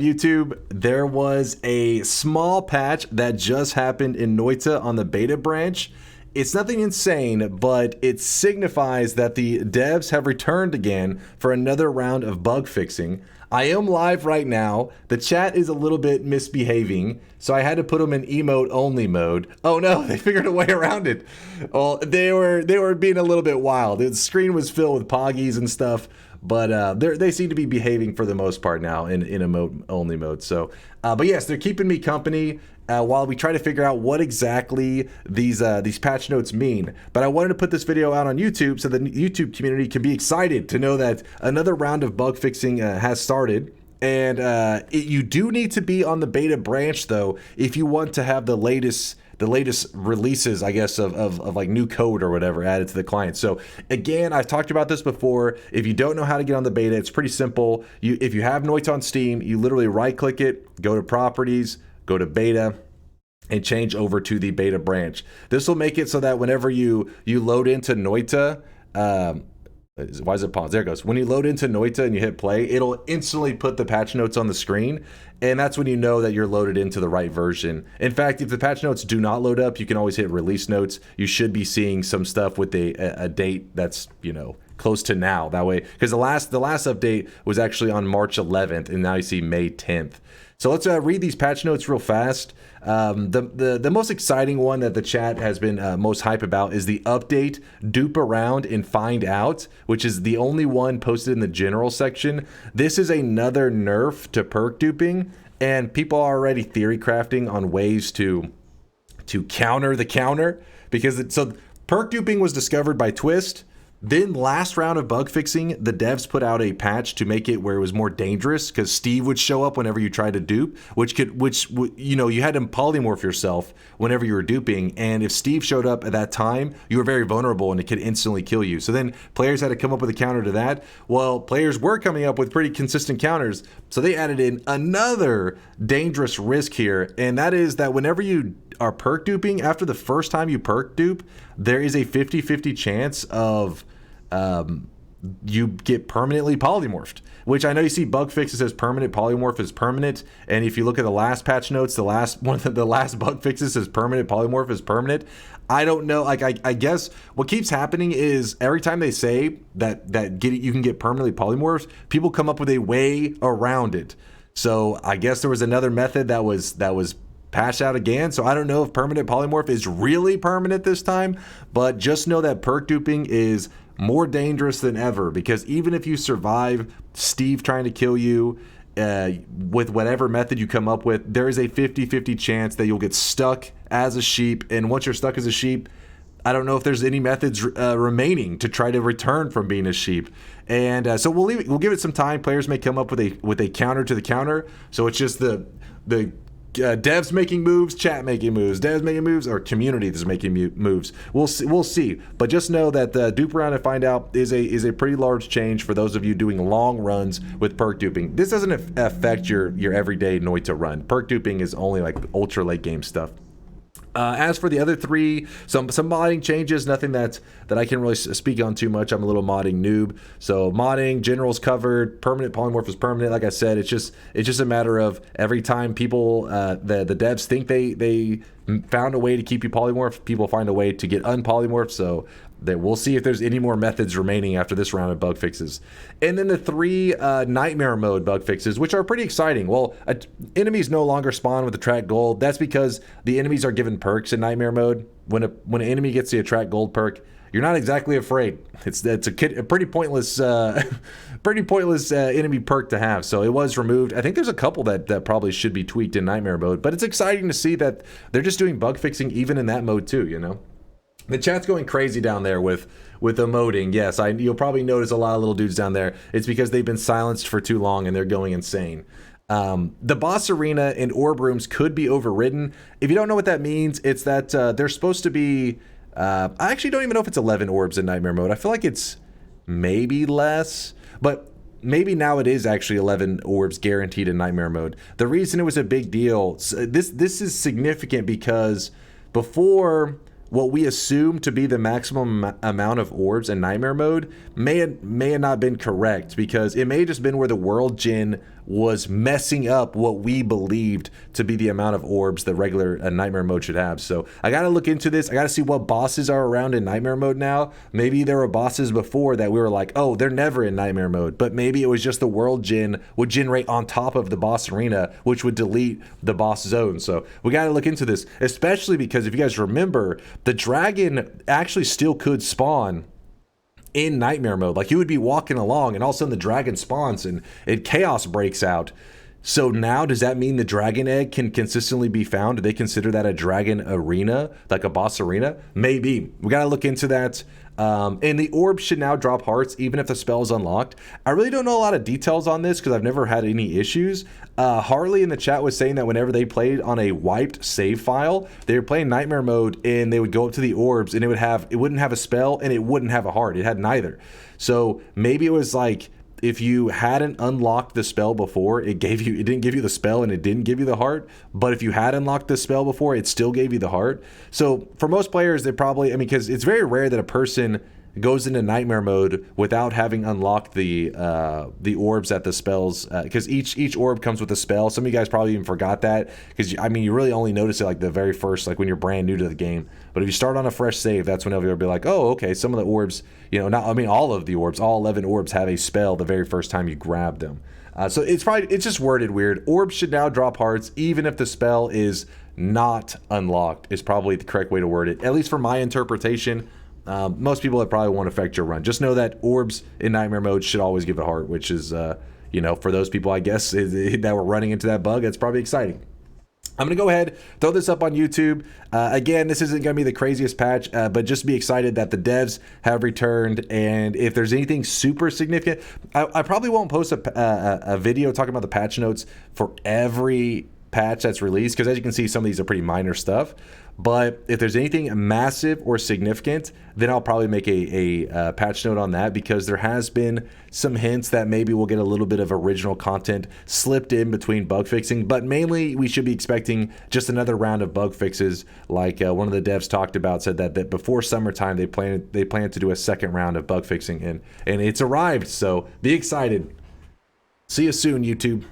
YouTube, there was a small patch that just happened in Noita on the beta branch. It's nothing insane, but it signifies that the devs have returned again for another round of bug fixing. I am live right now. The chat is a little bit misbehaving, so I had to put them in emote only mode. Oh no, they figured a way around it. Well, they were being a little bit wild. The screen was filled with poggies and stuff. But they seem to be behaving for the most part now in emote only mode. So, but yes, they're keeping me company while we try to figure out what exactly these patch notes mean. But I wanted to put this video out on YouTube so the YouTube community can be excited to know that another round of bug fixing has started. And you do need to be on the beta branch though if you want to have the latest releases, I guess, of like new code or whatever added to the client. So again, I've talked about this before. If you don't know how to get on the beta, it's pretty simple. If you have Noita on Steam, you literally right click it, go to properties, go to beta, and change over to the beta branch. This will make it so that whenever you load into Noita, why is it paused? There it goes. When you load into Noita and you hit play, it'll instantly put the patch notes on the screen. And that's when you know that you're loaded into the right version. In fact, if the patch notes do not load up, you can always hit release notes. You should be seeing some stuff with a date that's, you know, close to now. That way, because the last update was actually on March 11th, and now you see May 10th. So let's read these patch notes real fast. The most exciting one that the chat has been most hype about is the update dupe around and find out, which is the only one posted in the general section. This is another nerf to perk duping, and people are already theory crafting on ways to counter the counter, because so perk duping was discovered by Twist. Then last round of bug fixing, the devs put out a patch to make it where it was more dangerous, because Steve would show up whenever you tried to dupe, which you know, you had to polymorph yourself whenever you were duping, and if Steve showed up at that time, you were very vulnerable and it could instantly kill you. So then players had to come up with a counter to that. Well, players were coming up with pretty consistent counters, so they added in another dangerous risk here, and that is that whenever you are perk duping, after the first time you perk dupe, there is a 50-50 chance of you get permanently polymorphed, which I know you see bug fixes says permanent polymorph is permanent, and if you look at the last patch notes, the last bug fixes says permanent polymorph is permanent. I don't know, like I guess what keeps happening is every time they say that you can get permanently polymorphed, people come up with a way around it. So I guess there was another method that was patched out again. So I don't know if permanent polymorph is really permanent this time, but just know that perk duping is more dangerous than ever, because even if you survive Steve trying to kill you with whatever method you come up with, there is a 50-50 chance that you'll get stuck as a sheep. And once you're stuck as a sheep, I don't know if there's any methods remaining to try to return from being a sheep. And so we'll give it some time. Players may come up with a counter to the counter. So it's just the devs making moves, chat making moves, devs making moves, or community that's making moves. We'll see. But just know that the dupe around and find out is a pretty large change for those of you doing long runs with perk duping. This doesn't affect your everyday Noita run. Perk duping is only like ultra late game stuff. As for the other three, some modding changes, nothing that I can really speak on too much. I'm a little modding noob. So modding, generals covered, permanent polymorph is permanent. Like I said, it's just a matter of every time people, the devs think they found a way to keep you polymorphed, people find a way to get unpolymorphed. So that we'll see if there's any more methods remaining after this round of bug fixes. And then the three nightmare mode bug fixes, which are pretty exciting. Well, enemies no longer spawn with attract gold. That's because the enemies are given perks in nightmare mode. When an enemy gets the attract gold perk, you're not exactly afraid. It's a pretty pointless enemy perk to have. So it was removed. I think there's a couple that probably should be tweaked in nightmare mode, but it's exciting to see that they're just doing bug fixing even in that mode too, you know? The chat's going crazy down there with emoting. Yes, you'll probably notice a lot of little dudes down there. It's because they've been silenced for too long and they're going insane. The boss arena and orb rooms could be overridden. If you don't know what that means, it's that they're supposed to be... I actually don't even know if it's 11 orbs in nightmare mode. I feel like it's maybe less, but maybe now it is actually 11 orbs guaranteed in nightmare mode. The reason it was a big deal, this is significant because before... what we assume to be the maximum amount of orbs in nightmare mode may have not been correct, because it may have just been where the world gen was messing up what we believed to be the amount of orbs that regular Nightmare mode should have. So I got to look into this. I got to see what bosses are around in Nightmare mode now. Maybe there were bosses before that we were like, oh, they're never in Nightmare mode, but maybe it was just the world gen would generate on top of the boss arena, which would delete the boss zone. So we got to look into this, especially because if you guys remember, the dragon actually still could spawn in Nightmare mode. Like, you would be walking along and all of a sudden the dragon spawns and chaos breaks out. So now does that mean the dragon egg can consistently be found? Do they consider that a dragon arena, like a boss arena? Maybe. We got to look into that. And the orb should now drop hearts even if the spell is unlocked. I really don't know a lot of details on this because I've never had any issues. Harley in the chat was saying that whenever they played on a wiped save file, they were playing Nightmare mode and they would go up to the orbs and it wouldn't have a spell and it wouldn't have a heart. It had neither. So maybe it was like, if you hadn't unlocked the spell before, it didn't give you the spell and it didn't give you the heart. But if you had unlocked the spell before, it still gave you the heart. So for most players, they probably, I mean, because it's very rare that a person goes into Nightmare mode without having unlocked the orbs at the spells, because each orb comes with a spell. Some of you guys probably even forgot that, because I mean, you really only notice it like the very first, like when you're brand new to the game. But if you start on a fresh save, that's whenever you'll be like, oh, okay, some of the orbs, you know, not, I mean, all of the orbs, all 11 orbs have a spell the very first time you grab them. So it's just worded weird. Orbs should now drop hearts even if the spell is not unlocked, is probably the correct way to word it, at least for my interpretation. Most people, that probably won't affect your run. Just know that orbs in Nightmare mode should always give a heart, which is, you know, for those people, I guess, that were running into that bug, it's probably exciting. I'm going to go ahead, throw this up on YouTube. Again, this isn't going to be the craziest patch, but just be excited that the devs have returned. And if there's anything super significant, I probably won't post a video talking about the patch notes for every patch that's released, because as you can see, some of these are pretty minor stuff. But if there's anything massive or significant, then I'll probably make a patch note on that, because there has been some hints that maybe we'll get a little bit of original content slipped in between bug fixing. But mainly, we should be expecting just another round of bug fixes, like one of the devs talked about, said that before summertime they plan to do a second round of bug fixing, and it's arrived. So be excited. See you soon, YouTube.